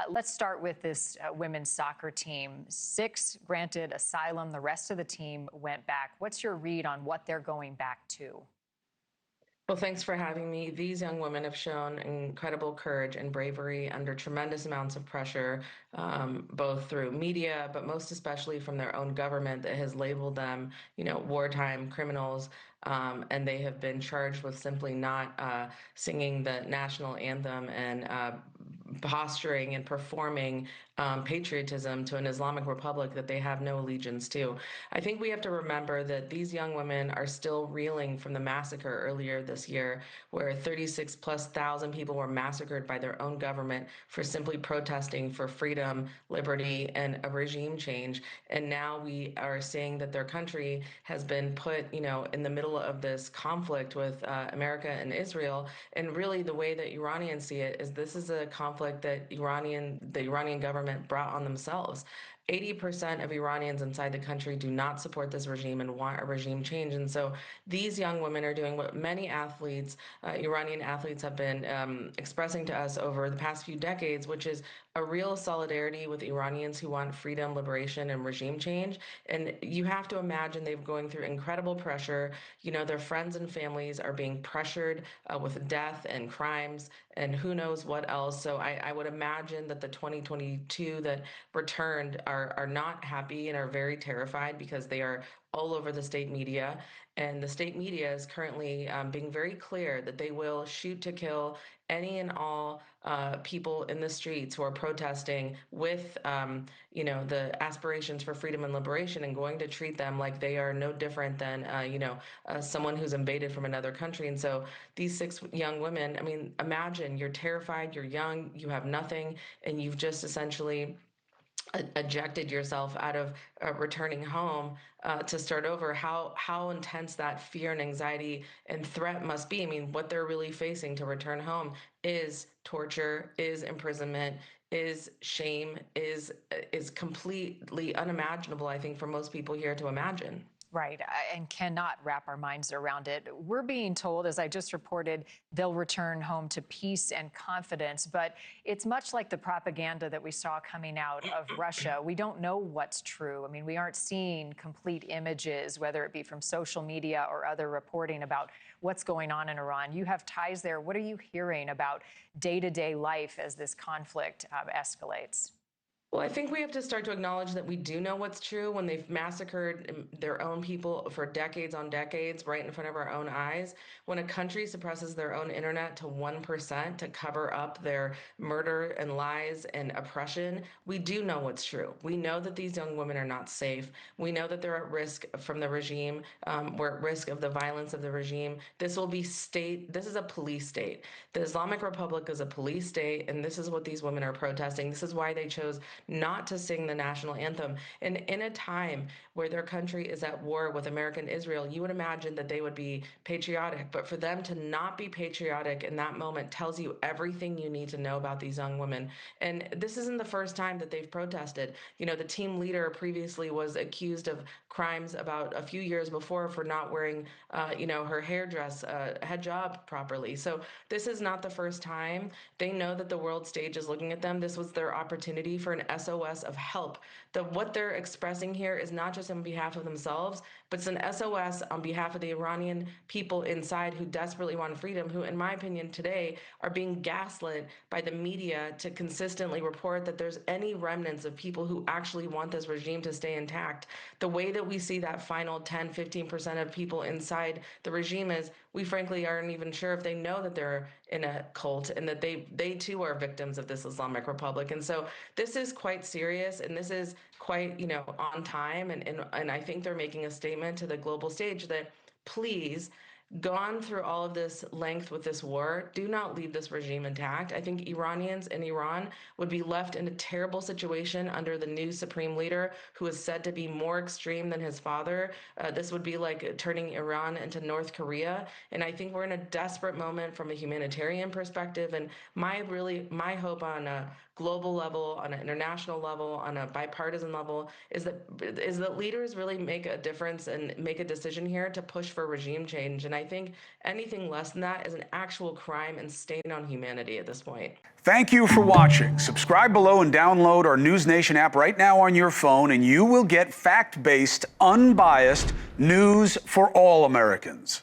Let's start with this women's soccer team. 6 granted asylum. The rest of the team went back. What's your read on what they're going back to? Well, thanks for having me. These young women have shown incredible courage and bravery under tremendous amounts of pressure, both through media, but most especially from their own government that has labeled them, wartime criminals. And they have been charged with simply not singing the national anthem and posturing and performing patriotism to an Islamic republic that they have no allegiance to. I think we have to remember that these young women are still reeling from the massacre earlier this year, where 36,000+ people were massacred by their own government for simply protesting for freedom, liberty, and a regime change. And now we are seeing that their country has been put, in the middle of this conflict with America and Israel. And really, the way that Iranians see it is this is a conflict that the Iranian government brought on themselves. 80% of Iranians inside the country do not support this regime and want a regime change. And so these young women are doing what many athletes, Iranian athletes, have been expressing to us over the past few decades, which is a real solidarity with Iranians who want freedom, liberation, and regime change. And you have to imagine they're going through incredible pressure. Their friends and families are being pressured with death and crimes and who knows what else. So I would imagine that the 2022 that returned are not happy and are very terrified because they are all over the state media. And the state media is currently being very clear that they will shoot to kill any and all people in the streets who are protesting with, the aspirations for freedom and liberation, and going to treat them like they are no different than, someone who's invaded from another country. And so these 6 young women, I mean, imagine you're terrified, you're young, you have nothing, and you've just essentially ejected yourself out of returning home to start over. How intense that fear and anxiety and threat must be. I mean, what they're really facing to return home is torture, is imprisonment, is shame, is completely unimaginable, I think, for most people here to imagine. Right, and cannot wrap our minds around it. We're being told, as I just reported, they'll return home to peace and confidence, but it's much like the propaganda that we saw coming out of Russia. We don't know what's true. I mean, we aren't seeing complete images, whether it be from social media or other reporting about what's going on in Iran. You have ties there. What are you hearing about day-to-day life as this conflict escalates? Well, I think we have to start to acknowledge that we do know what's true when they've massacred their own people for decades on decades right in front of our own eyes. When a country suppresses their own internet to 1% to cover up their murder and lies and oppression, we do know what's true. We know that these young women are not safe. We know that they're at risk from the regime. We're at risk of the violence of the regime. This is a police state. The Islamic Republic is a police state, and this is what these women are protesting. This is why they chose not to sing the national anthem. And in a time where their country is at war with America and Israel, you would imagine that they would be patriotic. But for them to not be patriotic in that moment tells you everything you need to know about these young women. And this isn't the first time that they've protested. The team leader previously was accused of crimes about a few years before for not wearing, her hijab properly. So this is not the first time. They know that the world stage is looking at them. This was their opportunity for an SOS of help. What they're expressing here is not just on behalf of themselves, but it's an SOS on behalf of the Iranian people inside who desperately want freedom, who, in my opinion, today are being gaslit by the media to consistently report that there's any remnants of people who actually want this regime to stay intact. The way that we see that final 10-15% of people inside the regime is we frankly aren't even sure if they know that they're in a cult and that they too are victims of this Islamic Republic. And so this is quite serious, and this is quite, on time. And I think they're making a statement to the global stage that please, gone through all of this length with this war, do not leave this regime intact. I think Iranians in Iran would be left in a terrible situation under the new supreme leader, who is said to be more extreme than his father. This would be like turning Iran into North Korea. And I think we're in a desperate moment from a humanitarian perspective. And my hope on global level, on an international level, on a bipartisan level, is that leaders really make a difference and make a decision here to push for regime change. And I think anything less than that is an actual crime and stain on humanity at this point. Thank you for watching. Subscribe below and download our NewsNation app right now on your phone, and you will get fact-based, unbiased news for all Americans.